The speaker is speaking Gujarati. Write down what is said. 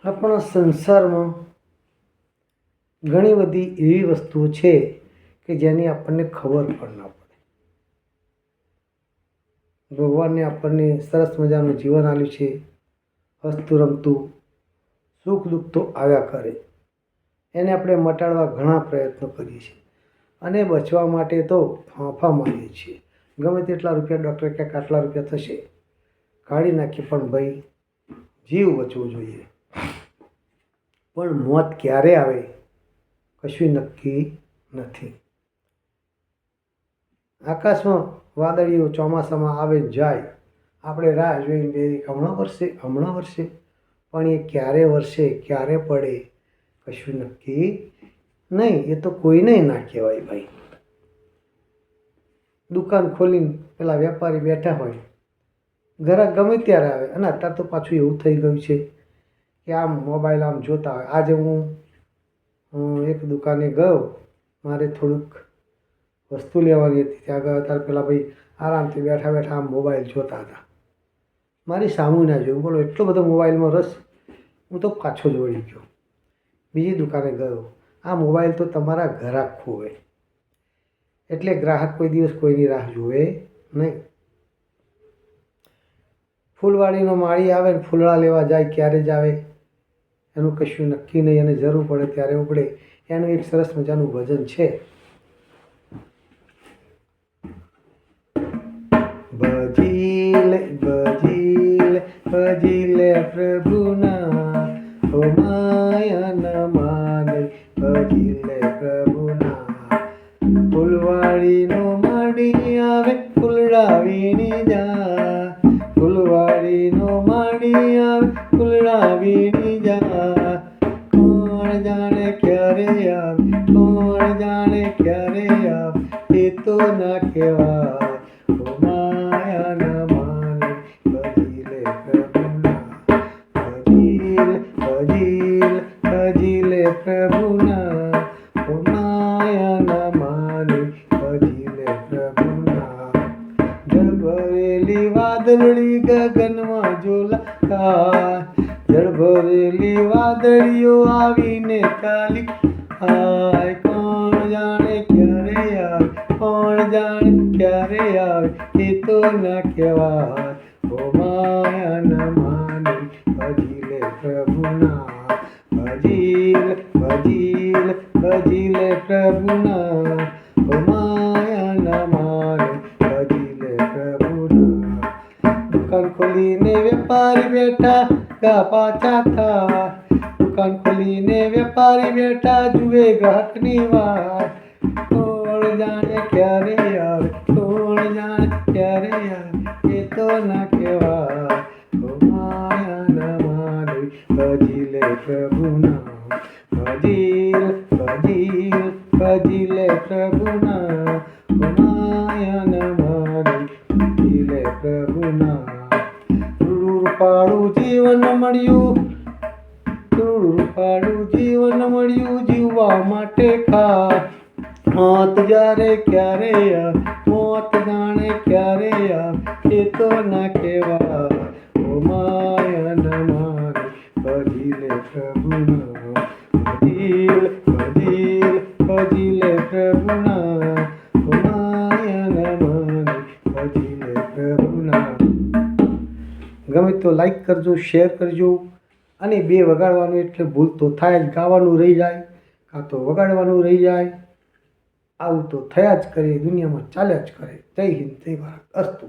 આપણા સંસારમાં ઘણી બધી એવી વસ્તુઓ છે કે જેની આપણને ખબર પણ ના પડે. ભગવાને આપણને સરસ મજાનું જીવન આપ્યું છે, હસતું રમતું, સુખ દુઃખ તો આવ્યા કરે. એને આપણે મટાડવા ઘણા પ્રયત્નો કરીએ છીએ અને બચવા માટે તો ફાંફા મારીએ છીએ. ગમે તેટલા રૂપિયા ડૉક્ટર ક્યાંક આટલા રૂપિયા થશે કાઢી નાખીએ, પણ ભાઈ જીવ બચવો જોઈએ. પણ મોત ક્યારે આવે કશું નક્કી નથી. આકાશમાં વાદળીઓ ચોમાસામાં આવે જાય, આપણે રાહ જોઈને બેસી હમણાં વરસે, પણ એ ક્યારે વરસે ક્યારે પડે કશું નક્કી નહીં. એ તો કોઈને ના કહેવાય ભાઈ. દુકાન ખોલીને પેલા વેપારી બેઠા હોય, ગ્રાહક ગમે ત્યારે આવે. અને અત્યારે તો પાછું એવું થઈ ગયું છે કે આમ મોબાઈલ આમ જોતા હોય. આજે હું એક દુકાને ગયો, મારે થોડુંક વસ્તુ લેવાની હતી. ત્યાં ગયો ત્યારે પેલા ભાઈ આરામથી બેઠા બેઠા આમ મોબાઈલ જોતા હતા. મારી સામું ના જોયું. બોલો, એટલો બધો મોબાઈલમાં રસ, હું તો પાછો જ વળી ગયો. બીજી દુકાને ગયો. આ મોબાઈલ તો તમારા ગ્રાહક ખોવે, એટલે ગ્રાહક કોઈ દિવસ કોઈની રાહ જોવે નહીં. ફૂલવાડીનો માળી આવે ને ફૂલડા લેવા જાય, ક્યારે જ આવે એનું કશું નક્કી નહીં, અને જરૂર પડે ત્યારે ઉગડે. એનું એક સરસ મજાનું ભજન છે. ભજીલે ભજીલે ભજીલે પ્રભુના, ઓ માયા ન માને ભજીલે પ્રભુના. ફૂલવાડીનો માળી આવે ફૂલડા વીણી જા, ફૂલવાડીનો માળી આવે ફૂલડા વીણી જા. કોણ જાણે ક્યારે આવે, કોણ જાણે ક્યારે આવે, એ તો ના કહેવાય. ઓ માયા ન માને ભજીલે પ્રભુના, ભજીલે ભજીલે ભજીલે પ્રભુના, ઓ માયા ન માને ભજીલે પ્રભુના. જળ ભરેલી વાદળી ગગનમાં ઝોલાય, જળ ભરેલી વાદળીઓ આવીને ચાલી આય. કોણ જાણે ક્યારે આવે, કોણ જાણે ક્યારે આવે, એ તો ના કહેવાય. ઓ માયા ન માને ભજીલે પ્રભુના, ભજીલે ભજીલે ભજીલે પ્રભુના, ઓ માયા ન માને ભજીલે પ્રભુના. દુકાન ખોલીને વેપારી બેઠા ગા પાછા થાય, દુકાન ખોલીને વેપારી બેઠા જુએ ગ્રાહકની વાત. કોણ જાણે ક્યારે આવે, કોણ જાણે ક્યારે આવે, એ તો ના કહેવાય. ઓ માયા ન માને ભજીલે પ્રભુના, ભજીલે ભજીલે ભજીલે પ્રભુના, ઓ માયા ન માને ભજીલે પ્રભુના. રૂપાળું જીવન મળ્યું, રૂપાળું જીવન મળ્યું, જીવવા માટે ખા. મોત જ્યારે ક્યારે આવે, મોત જાણે ક્યારે આવે, એ તો ના કહેવાય. ઓ માયા ન માને ભજીલે પ્રભુના, ભજીલે ભજીલે ભજીલે પ્રભુના, ઓ માયા ન માને ભજીલે પ્રભુના. ગમે તો લાઈક કરજો, શેર કરજો. અને બે વગાડવાનું એટલે ભૂલ તો થાય જ. ગાવાનું રહી જાય કાં તો વગાડવાનું રહી જાય. આવું તો થયા જ કરે, દુનિયામાં ચાલ્યા જ કરે. જય હિન્દ, જય ભારત, અસ્તુ.